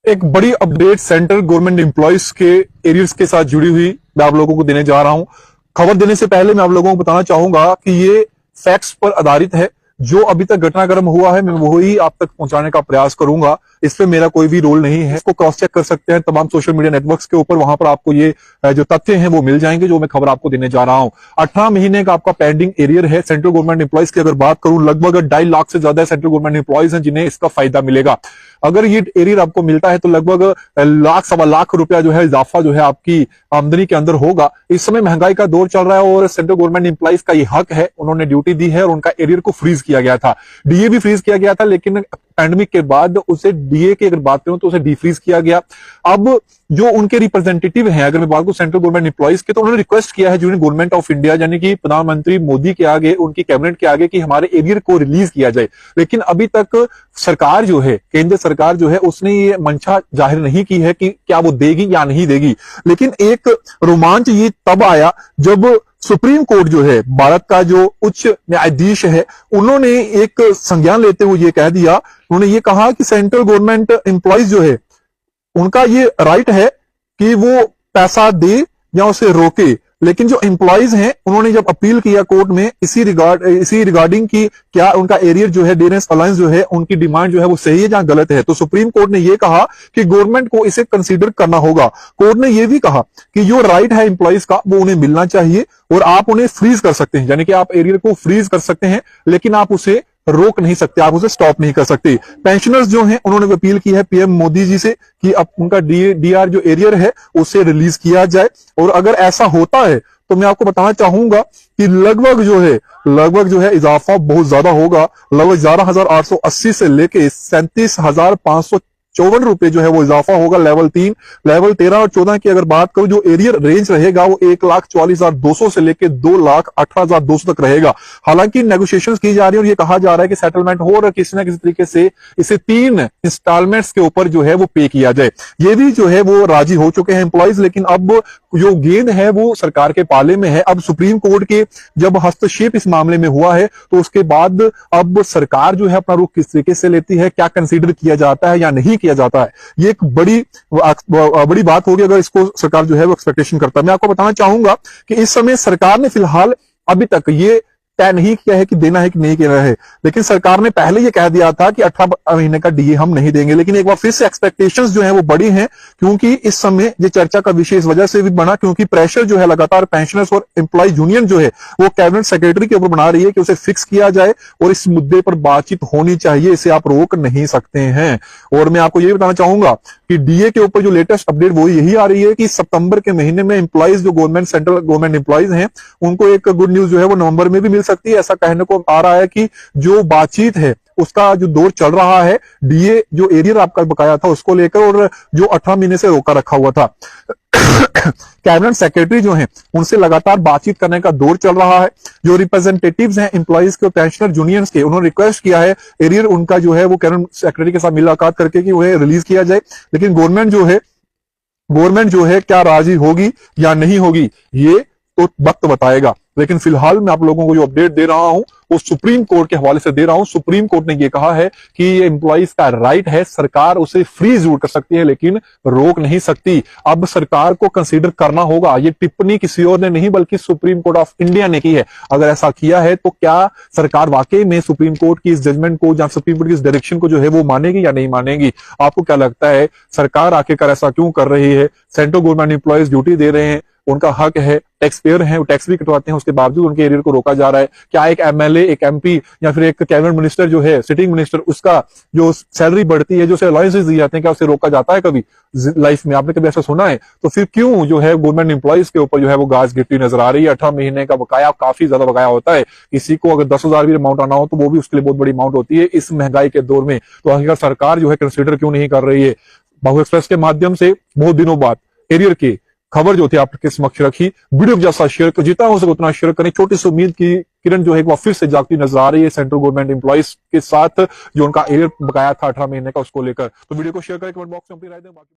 एक बड़ी update central government employees के एरियर्स के साथ जुड़ी हुई मैं आप लोगों को देने जा रहा हूं। खबर देने से पहले मैं आप लोगों को बताना चाहूंगा कि ये फैक्ट्स पर आधारित है। जो अभी तक घटनाक्रम हुआ है मैं वही आप तक पहुंचाने का प्रयास करूंगा। इसमें मेरा कोई भी रोल नहीं है। इसको क्रॉस चेक कर सकते हैं तमाम सोशल मीडिया नेटवर्क्स के ऊपर, वहां पर आपको ये जो तथ्य हैं वो मिल जाएंगे जो मैं खबर आपको देने जा रहा हूं। 18 महीने का आपका पेंडिंग एरियर है सेंट्रल गवर्नमेंट एम्प्लॉयज की। अगर बात करूं लगभग 2.5 लाख से ज्यादा सेंट्रल गवर्नमेंट एम्प्लॉयज हैं जिन्हें इसका फायदा मिलेगा। अगर ये एरियर आपको मिलता है तो लगभग लाख सवा लाख रुपया जो है इजाफा जो है आपकी आमदनी के अंदर होगा। इस समय महंगाई का दौर चल रहा है और सेंट्रल गवर्नमेंट एम्प्लॉइज का ये हक है, उन्होंने ड्यूटी दी है और उनका एरियर को फ्रीज किया गया था। डीए भी फ्रीज किया गया था, लेकिन पैंडेमिक के बाद उसे डीए की अगर बात करूं तो उसे डीफ्रीज किया गया। अब जो उनके रिप्रेजेंटेटिव हैं, अगर मैं बात करूं सेंट्रल गवर्नमेंट एम्प्लॉइज के, तो उन्होंने रिक्वेस्ट किया है यूनियन गवर्नमेंट ऑफ इंडिया यानी कि प्रधानमंत्री मोदी के आगे, उनकी कैबिनेट के आगे कि हमारे एरियर को रिलीज किया जाए। लेकिन अभी तक सरकार जो है, केंद्र सरकार जो है, उसने ये मंशा जाहिर नहीं की है कि क्या वो देगी या नहीं देगी। लेकिन एक रोमांच ये तब आया जब सुप्रीम कोर्ट जो है, भारत का जो उच्च न्यायाधीश है, उन्होंने एक संज्ञान लेते हुए ये कह दिया, उन्होंने ये कहा कि सेंट्रल गवर्नमेंट एम्प्लॉइज जो है उनका ये राइट है कि वो पैसा दे या उसे रोके। लेकिन जो एम्प्लॉइज हैं उन्होंने जब अपील किया कोर्ट में इसी रिगार्डिंग की क्या उनका एरियर जो है डेरेंस अलायंस जो है उनकी डिमांड जो है वो सही है या गलत है, तो सुप्रीम कोर्ट ने ये कहा कि गवर्नमेंट को इसे कंसीडर करना होगा। कोर्ट ने ये भी कहा कि जो राइट है एम्प्लॉइज का वो उन्हें मिलना चाहिए और आप उन्हें फ्रीज कर सकते हैं, यानी कि आप एरियर को फ्रीज कर सकते हैं लेकिन आप उसे रोक नहीं सकते, आप उसे स्टॉप नहीं कर सकते। पेंशनर्स जो हैं उन्होंने अपील की है पीएम मोदी जी से कि अब उनका डीआर जो एरियर है उसे रिलीज किया जाए। और अगर ऐसा होता है तो मैं आपको बताना चाहूंगा कि लगभग जो है इजाफा बहुत ज्यादा होगा। लगभग 11,880 से लेके 37,554 रुपए जो है वो इजाफा होगा लेवल 3, लेवल 13 और 14 की अगर बात करूं जो एरियर रेंज रहेगा वो 1,44,200 से लेके 2,18,200 तक रहेगा। हालांकि नेगोशिएशंस की जा रही है और ये कहा जा रहा है कि सेटलमेंट हो और किसी ना किसी तरीके से इसे 3 इंस्टॉलमेंट्स के ऊपर जो है वो पे किया जाए। ये भी जो है वो राजी हो चुके हैं एम्प्लॉइज, लेकिन अब जो गेंद है वो सरकार के पाले में है। अब सुप्रीम कोर्ट के जब हस्तक्षेप इस मामले में हुआ है तो उसके बाद अब सरकार जो है अपना रुख किस तरीके से लेती है, क्या कंसीडर किया जाता है या नहीं किया जाता है, ये एक बड़ी बात होगी अगर इसको सरकार जो है वो एक्सपेक्टेशन करता है। मैं आपको बताना चाहूंगा कि इस समय सरकार ने फिलहाल अभी तक ये तय नहीं किया है कि देना है कि नहीं देना है, लेकिन सरकार ने पहले ये कह दिया था कि 18 महीने का डीए हम नहीं देंगे। लेकिन एक बार फिर से एक्सपेक्टेशंस जो है वो बड़ी हैं, क्योंकि इस समय ये चर्चा का विषय इस वजह से भी बना क्योंकि प्रेशर जो है लगातार पेंशनर्स और एम्प्लॉय यूनियन जो है वो कैबिनेट सेक्रेटरी के ऊपर बना रही है कि उसे फिक्स किया जाए और इस मुद्दे पर बातचीत होनी चाहिए, इसे आप रोक नहीं सकते हैं। और मैं आपको ये बताना चाहूंगा कि डीए के ऊपर जो लेटेस्ट अपडेट वो यही आ रही है कि सितंबर के महीने में एम्प्लॉइज जो गवर्नमेंट सेंट्रल गवर्नमेंट एम्प्लॉइज हैं उनको एक गुड न्यूज जो है वो नवंबर में भी मिल सकती है। ऐसा कहने को आ रहा है कि जो बातचीत है उसका जो दौर चल रहा है, डीए जो एरियर आपका बकाया था उसको लेकर और जो 18 महीने से रोका रखा हुआ था कैबिनेट सेक्रेटरी जो हैं उनसे लगातार बातचीत करने का दौर चल रहा है। जो रिप्रेजेंटेटिव्स हैं एम्प्लॉइज के पेंशनर यूनियंस के, उन्होंने रिक्वेस्ट किया है एरियर उनका जो है वो कैबिनेट सेक्रेटरी के साथ मुलाकात करके कि वह रिलीज किया जाए। लेकिन गवर्नमेंट जो है क्या राजी होगी या नहीं होगी ये तो वक्त बताएगा। लेकिन फिलहाल मैं आप लोगों को जो अपडेट दे रहा हूं वो सुप्रीम कोर्ट के हवाले से दे रहा हूं। सुप्रीम कोर्ट ने ये कहा है कि ये एम्प्लॉइज का राइट है, सरकार उसे फ्रीज जरूर कर सकती है लेकिन रोक नहीं सकती। अब सरकार को कंसीडर करना होगा। ये टिप्पणी किसी और ने नहीं बल्कि सुप्रीम कोर्ट ऑफ इंडिया ने की है। अगर ऐसा किया है तो क्या सरकार वाकई में सुप्रीम कोर्ट की इस जजमेंट को या सुप्रीम कोर्ट की इस डायरेक्शन को जो है वो मानेगी या नहीं मानेगी? आपको क्या लगता है सरकार आखिरकार ऐसा क्यों कर रही है? सेंट्रल गवर्नमेंट एम्प्लॉइज ड्यूटी दे रहे हैं, उनका हक है, टैक्स पेयर हैं, वो टैक्स भी कटवाते हैं, उसके बावजूद उनके एरियर को रोका जा रहा है। क्या एक एमएलए, एक एमपी या फिर एक कैबिनेट मिनिस्टर जो है, सिटिंग मिनिस्टर, उसका जो सैलरी बढ़ती है, जो उसे अलाउंसेस दिए जाते हैं, क्या उसे रोका जाता है कभी लाइफ में? आपने कभी ऐसा सुना है? तो फिर क्यों जो है गवर्नमेंट एम्प्लॉइज के ऊपर जो है वो गाज गिरती नजर आ रही है? 18 महीने का बकाया काफी ज्यादा बकाया होता है। किसी को अगर 10,000 भी अमाउंट आना हो तो वो भी उसके लिए बहुत बड़ी अमाउंट होती है इस महंगाई के दौर में। तो आखिरकार सरकार जो है कंसिडर क्यों नहीं कर रही है? बाहु एक्सप्रेस के माध्यम से बहुत दिनों बाद एरियर की खबर जो थी आपके समक्ष रखी। वीडियो को जैसा शेयर कर, जितना हो सके उतना शेयर करें। छोटी सी उम्मीद की किरण जो है वो फिर से जागती नजर आ रही है सेंट्रल गवर्नमेंट एम्प्लॉइज के साथ जो उनका एरियर बकाया था 18 महीने का उसको लेकर। तो वीडियो को शेयर करें, कमेंट बॉक्स में अपनी राय दें।